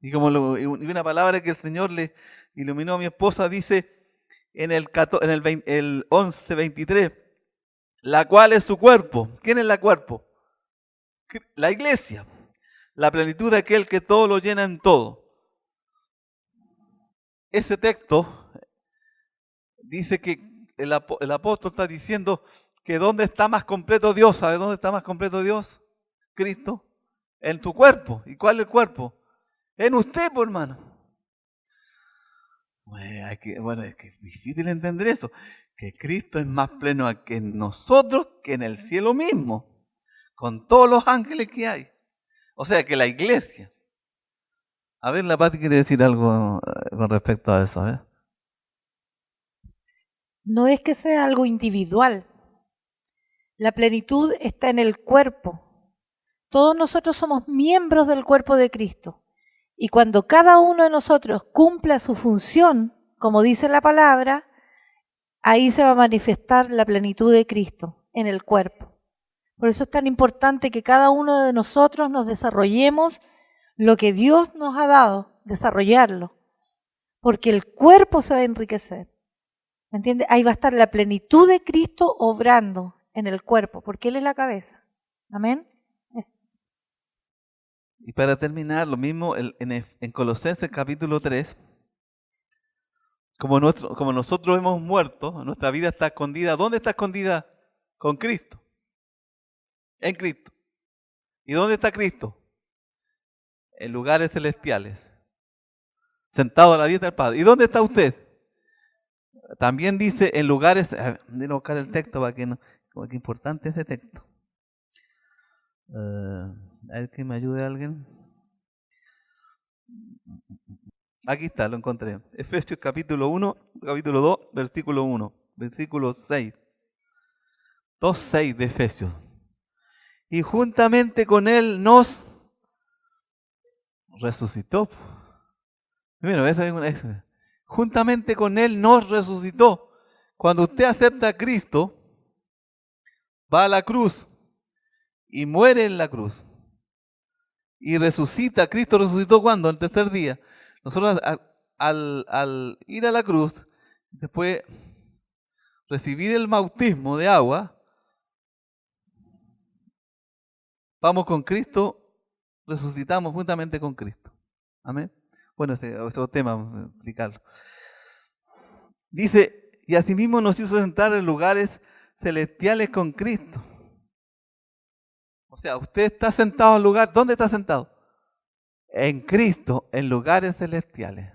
Y una palabra que el Señor le iluminó a mi esposa, dice en el 11:23, la cual es su cuerpo. ¿Quién es la cuerpo? La iglesia. La plenitud de aquel que todo lo llena en todo. Ese texto dice que el apóstol está diciendo que ¿dónde está más completo Dios? ¿Sabe dónde está más completo Dios? Cristo. En tu cuerpo. ¿Y cuál es el cuerpo? En usted, por hermano. Es que es difícil entender eso. Que Cristo es más pleno aquí en nosotros que en el cielo mismo. Con todos los ángeles que hay. O sea, que la iglesia. A ver, la Pati quiere decir algo con respecto a eso. No es que sea algo individual. La plenitud está en el cuerpo. Todos nosotros somos miembros del cuerpo de Cristo. Y cuando cada uno de nosotros cumpla su función, como dice la palabra, ahí se va a manifestar la plenitud de Cristo en el cuerpo. Por eso es tan importante que cada uno de nosotros nos desarrollemos lo que Dios nos ha dado, desarrollarlo. Porque el cuerpo se va a enriquecer. ¿Me entiendes? Ahí va a estar la plenitud de Cristo obrando en el cuerpo, porque Él es la cabeza. Amén. Y para terminar, lo mismo en Colosenses capítulo 3, como nosotros hemos muerto, nuestra vida está escondida. ¿Dónde está escondida? Con Cristo. En Cristo. ¿Y dónde está Cristo? En lugares celestiales. Sentado a la diestra del Padre. ¿Y dónde está usted? También dice en lugares... Déjame buscar el texto para que no... Como que importante ese texto. A ver que me ayude alguien. Aquí está, lo encontré. Efesios capítulo 1, capítulo 2, versículo 1, versículo 6. 2:6 de Efesios. Y juntamente con Él nos resucitó. Bueno, juntamente con Él nos resucitó. Cuando usted acepta a Cristo, va a la cruz y muere en la cruz. Y resucita. Cristo resucitó ¿cuándo? El tercer día. Nosotros al ir a la cruz, después recibir el bautismo de agua, vamos con Cristo, resucitamos juntamente con Cristo. Amén. Bueno, ese es otro tema, explicarlo. Dice, y asimismo nos hizo sentar en lugares celestiales con Cristo. O sea, usted está sentado en lugar, ¿dónde está sentado? En Cristo, en lugares celestiales.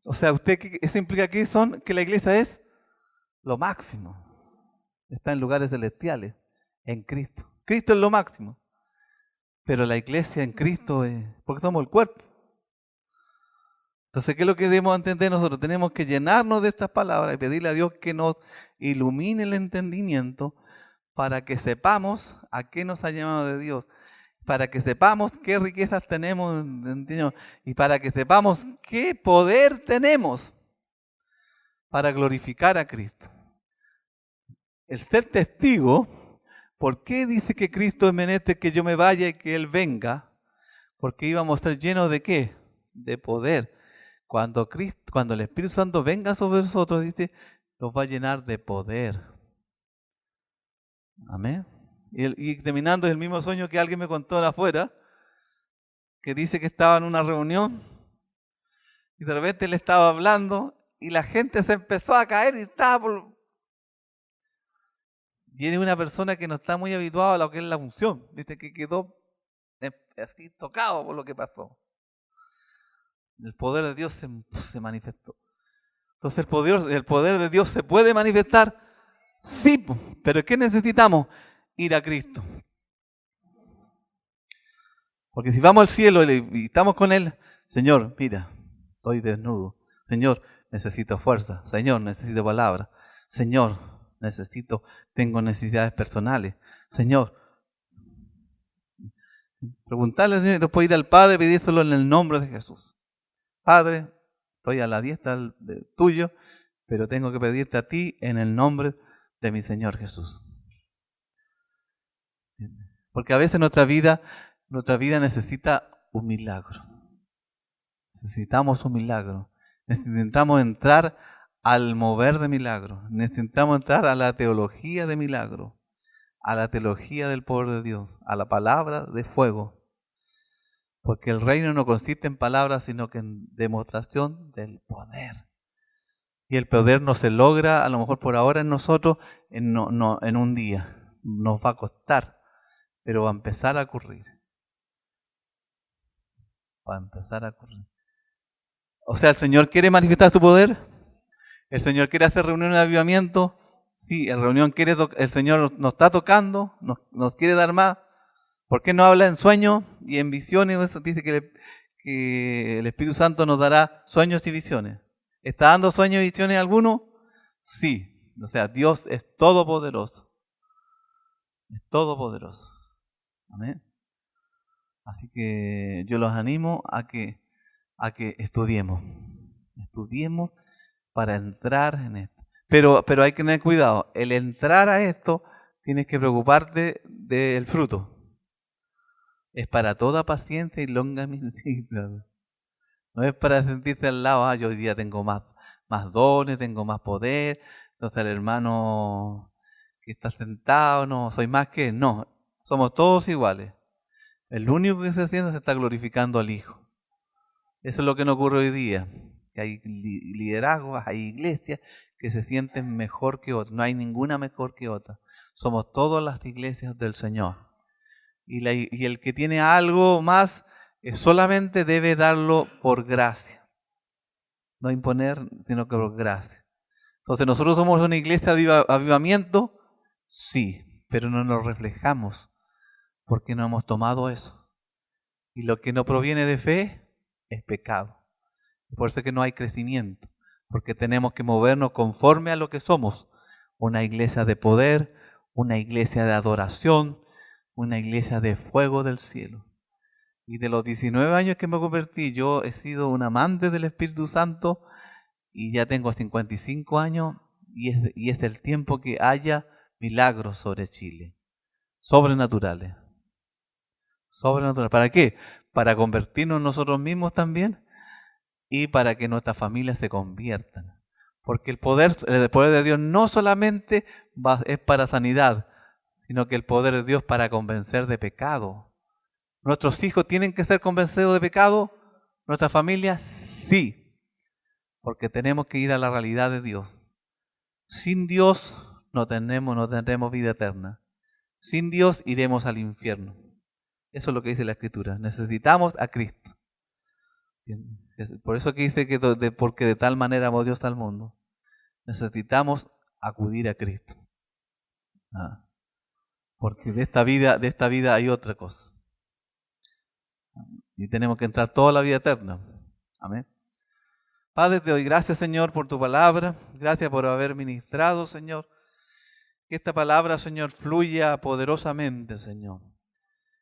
O sea, eso implica que la iglesia es lo máximo. Está en lugares celestiales, en Cristo. Cristo es lo máximo. Pero la iglesia en Cristo es, porque somos el cuerpo. Entonces, ¿qué es lo que debemos entender nosotros? Tenemos que llenarnos de estas palabras y pedirle a Dios que nos ilumine el entendimiento para que sepamos a qué nos ha llamado de Dios, para que sepamos qué riquezas tenemos y para que sepamos qué poder tenemos para glorificar a Cristo. El ser testigo, ¿por qué dice que Cristo es menester que yo me vaya y que Él venga? Porque íbamos a ser llenos de ¿qué? De poder. cuando el Espíritu Santo venga sobre nosotros, dice, nos va a llenar de poder. Amén. Y terminando, es el mismo sueño que alguien me contó de afuera, que dice que estaba en una reunión y de repente él estaba hablando y la gente se empezó a caer y estaba Y es una persona que no está muy habituada a lo que es la unción. Dice que quedó así tocado por lo que pasó. El poder de Dios se manifestó. Entonces el poder de Dios se puede manifestar. Sí, pero ¿qué necesitamos? Ir a Cristo. Porque si vamos al cielo y estamos con Él, Señor, mira, estoy desnudo. Señor, necesito fuerza. Señor, necesito palabra. Señor, tengo necesidades personales. Señor, preguntarle al Señor y después ir al Padre y pedírselo en el nombre de Jesús. Padre, estoy a la diestra tuyo, pero tengo que pedirte a ti en el nombre de mi Señor Jesús. Porque a veces nuestra vida necesita un milagro. Necesitamos un milagro. Necesitamos entrar al mover de milagro. Necesitamos entrar a la teología de milagro, a la teología del poder de Dios, a la palabra de fuego. Porque el reino no consiste en palabras, sino que en demostración del poder. Y el poder no se logra, a lo mejor por ahora en nosotros, en un día. Nos va a costar, pero va a empezar a ocurrir. Va a empezar a ocurrir. O sea, ¿el Señor quiere manifestar su poder? ¿El Señor quiere hacer reunión de avivamiento? Sí, el Señor nos está tocando, nos quiere dar más. ¿Por qué no habla en sueños y en visiones? Dice que el Espíritu Santo nos dará sueños y visiones. ¿Está dando sueños y visiones a alguno? Sí. O sea, Dios es todopoderoso. Es todopoderoso. Amén. Así que yo los animo a que estudiemos. Estudiemos para entrar en esto. Pero hay que tener cuidado. El entrar a esto, tienes que preocuparte del fruto. Es para toda paciencia y longanimidad. No es para sentirse al lado, yo hoy día tengo más dones, tengo más poder, entonces el hermano que está sentado, no, soy más que él. No, somos todos iguales. El único que se haciendo se está glorificando al Hijo. Eso es lo que nos ocurre hoy día. Que hay liderazgos, hay iglesias que se sienten mejor que otras. No hay ninguna mejor que otra. Somos todas las iglesias del Señor. Y el que tiene algo más solamente debe darlo por gracia. No imponer, sino que por gracia. Entonces, ¿nosotros somos una iglesia de avivamiento? Sí, pero no nos reflejamos porque no hemos tomado eso. Y lo que no proviene de fe es pecado. Por eso es que no hay crecimiento, porque tenemos que movernos conforme a lo que somos. Una iglesia de poder, una iglesia de adoración, una iglesia de fuego del cielo. Y de los 19 años que me convertí, yo he sido un amante del Espíritu Santo y ya tengo 55 años y es el tiempo que haya milagros sobre Chile. Sobrenaturales. Sobrenaturales. ¿Para qué? Para convertirnos nosotros mismos también y para que nuestras familias se conviertan. Porque el poder de Dios no solamente es para sanidad, sino que el poder de Dios para convencer de pecado. ¿Nuestros hijos tienen que ser convencidos de pecado? ¿Nuestra familia? Sí. Porque tenemos que ir a la realidad de Dios. Sin Dios no tendremos vida eterna. Sin Dios iremos al infierno. Eso es lo que dice la Escritura. Necesitamos a Cristo. Por eso que dice porque de tal manera amó Dios al mundo. Necesitamos acudir a Cristo. Porque de esta vida hay otra cosa. Y tenemos que entrar toda la vida eterna. Amén. Padre, te doy gracias, Señor, por tu palabra. Gracias por haber ministrado, Señor. Que esta palabra, Señor, fluya poderosamente, Señor.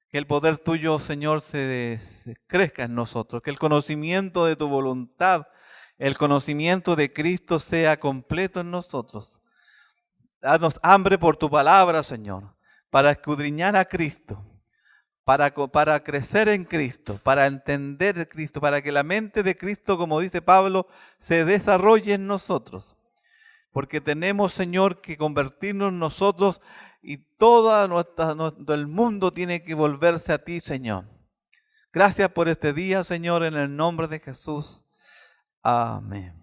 Que el poder tuyo, Señor, se crezca en nosotros. Que el conocimiento de tu voluntad, el conocimiento de Cristo sea completo en nosotros. Danos hambre por tu palabra, Señor, para escudriñar a Cristo, para crecer en Cristo, para entender Cristo, para que la mente de Cristo, como dice Pablo, se desarrolle en nosotros. Porque tenemos, Señor, que convertirnos nosotros y todo el mundo tiene que volverse a ti, Señor. Gracias por este día, Señor, en el nombre de Jesús. Amén.